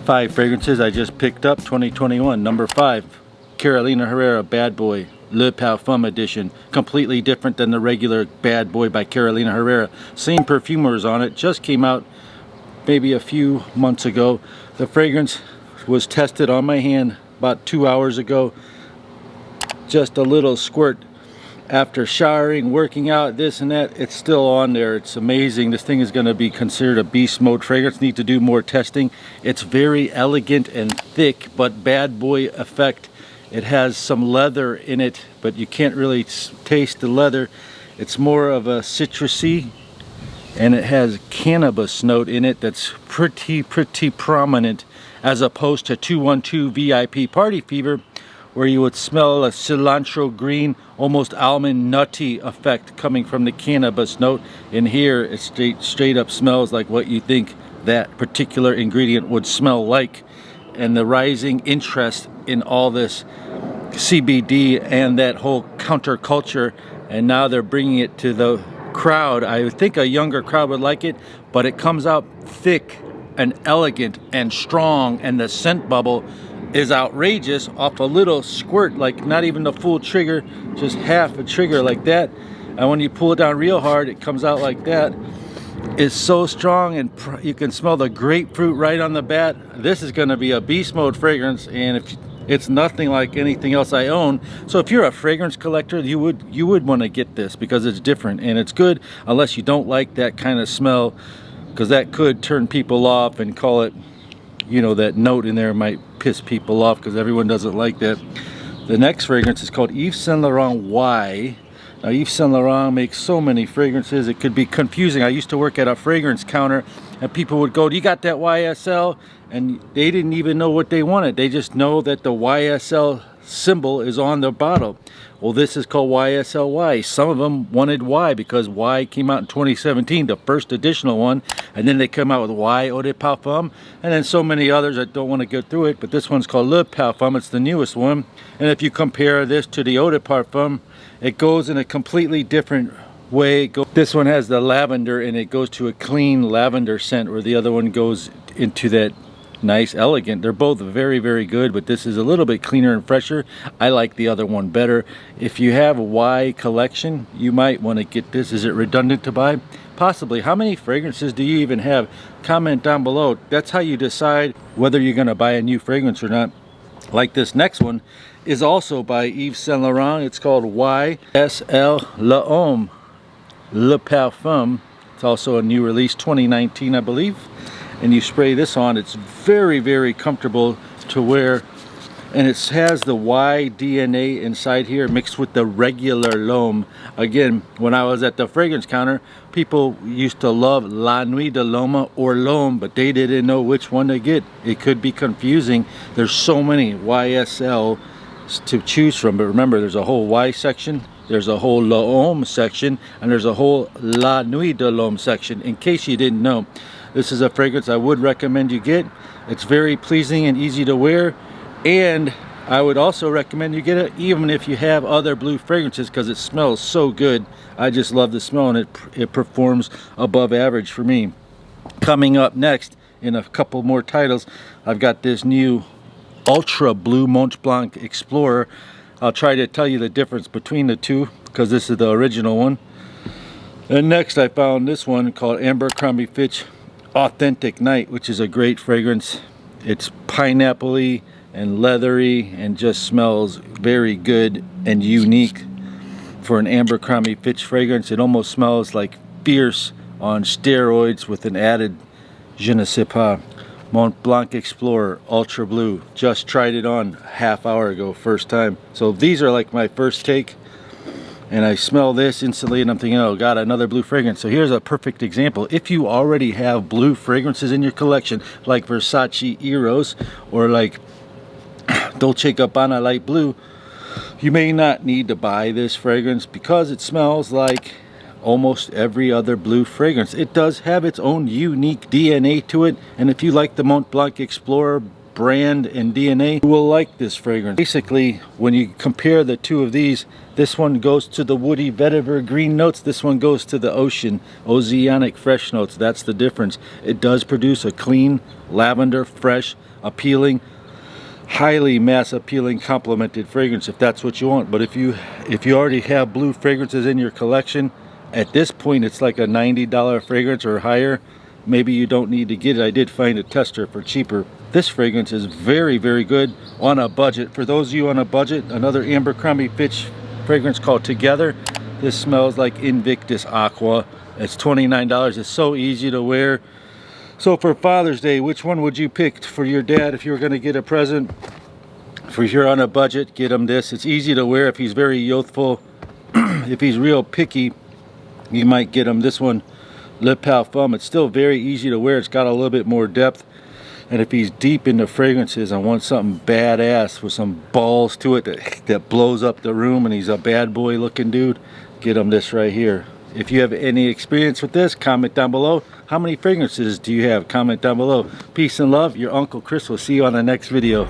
5 fragrances I just picked up 2021. Number 5, Carolina Herrera Bad Boy Le Parfum edition. Completely different than the regular Bad Boy by Carolina Herrera. Same perfumers on it. Just came out maybe a few months ago. The fragrance was tested on my hand about 2 hours ago. Just a little squirt after showering, working out, this and that. It's still on there. It's amazing. This thing is going to be considered a beast mode fragrance. Need to do more testing. It's very elegant and thick, but Bad Boy effect. It has some leather in it, but you can't really taste the leather. It's more of a citrusy, and it has cannabis note in it that's pretty prominent, as opposed to 212 VIP Party Fever, where you would smell a cilantro green, almost almond nutty effect coming from the cannabis note. In here, it straight up smells like what you think that particular ingredient would smell like. And the rising interest in all this CBD and that whole counterculture, and now they're bringing it to the crowd. I think a younger crowd would like it, but it comes out thick and elegant and strong, and the scent bubble is outrageous off a little squirt, like not even the full trigger, just half a trigger like that. And when you pull it down real hard, it comes out like that. It's so strong, and you can smell the grapefruit right on the bat. This is going to be a beast mode fragrance, and it's nothing like anything else I own. So if you're a fragrance collector, you would want to get this, because it's different and it's good, unless you don't like that kind of smell, because that could turn people off and call it, you know, that note in there might piss people off, because everyone doesn't like that. The next fragrance is called Yves Saint Laurent Y. Now, Yves Saint Laurent makes so many fragrances, it could be confusing. I used to work at a fragrance counter, and people would go, "Do you got that YSL?" And they didn't even know what they wanted. They just know that the YSL symbol is on the bottle. Well, this is called YSLY. Some of them wanted Y because Y came out in 2017, the first additional one, and then they come out with Y Eau de Parfum, and then so many others. I don't want to go through it, but this one's called Le Parfum. It's the newest one, and if you compare this to the Eau de Parfum, it goes in a completely different way. This one has the lavender, and it goes to a clean lavender scent, where the other one goes into that nice elegant. They're both very good, but this is a little bit cleaner and fresher. I like the other one better. If you have a Y collection, you might want to get this. Is it redundant to buy? Possibly. How many fragrances do you even have? Comment down below. That's how you decide whether you're going to buy a new fragrance or not. Like this next one is also by Yves Saint Laurent. It's called YSL L'Homme Le Parfum. It's also a new release, 2019, I believe. And you spray this on, it's very comfortable to wear, and it has the Y DNA inside here mixed with the regular L'Homme. Again, when I was at the fragrance counter, people used to love La Nuit de L'Homme or L'Homme, but they didn't know which one to get. It could be confusing. There's so many YSL to choose from, but remember, there's a whole Y section, there's a whole L'Homme section, and there's a whole La Nuit de L'Homme section, in case you didn't know. This is a fragrance I would recommend you get. It's very pleasing and easy to wear, and I would also recommend you get it even if you have other blue fragrances, because it smells so good. I just love the smell, and it performs above average for me. Coming up next, in a couple more titles, I've got this new Ultra Blue Mont Blanc Explorer. I'll try to tell you the difference between the two, because this is the original one. And next I found this one called Abercrombie Fitch Authentic Night, which is a great fragrance. It's pineapple-y and leathery, and just smells very good and unique for an Abercrombie Fitch fragrance. It almost smells like Fierce on steroids with an added je ne sais pas. Mont Blanc Explorer Ultra Blue. Just tried it on half hour ago, first time. So these are like my first take, and I smell this instantly and I'm thinking, oh god, another blue fragrance. So here's a perfect example. If you already have blue fragrances in your collection, like Versace Eros or like Dolce & Gabbana Light Blue, you may not need to buy this fragrance, because it smells like almost every other blue fragrance. It does have its own unique DNA to it, and if you like the Mont Blanc Explorer brand and DNA, you will like this fragrance. Basically, when you compare the two of these, this one goes to the woody vetiver green notes, this one goes to the oceanic fresh notes. That's the difference. It does produce a clean, lavender, fresh, appealing, highly mass appealing complemented fragrance if that's what you want. But if you already have blue fragrances in your collection, at this point it's like a $90 fragrance or higher. Maybe you don't need to get it. I did find a tester for cheaper. This fragrance is very, very good on a budget. For those of you on a budget, another Abercrombie Fitch fragrance called Together. This smells like Invictus Aqua. It's $29. It's so easy to wear. So for Father's Day, which one would you pick for your dad if you were going to get a present? If you're on a budget, get him this. It's easy to wear if he's very youthful. If he's real picky, you might get him this one, Le Parfum. It's still very easy to wear. It's got a little bit more depth. And if he's deep into fragrances, I want something badass with some balls to it that blows up the room and he's a bad boy looking dude, get him this right here. If you have any experience with this, comment down below. How many fragrances do you have? Comment down below. Peace and love. Your Uncle Chris will see you on the next video.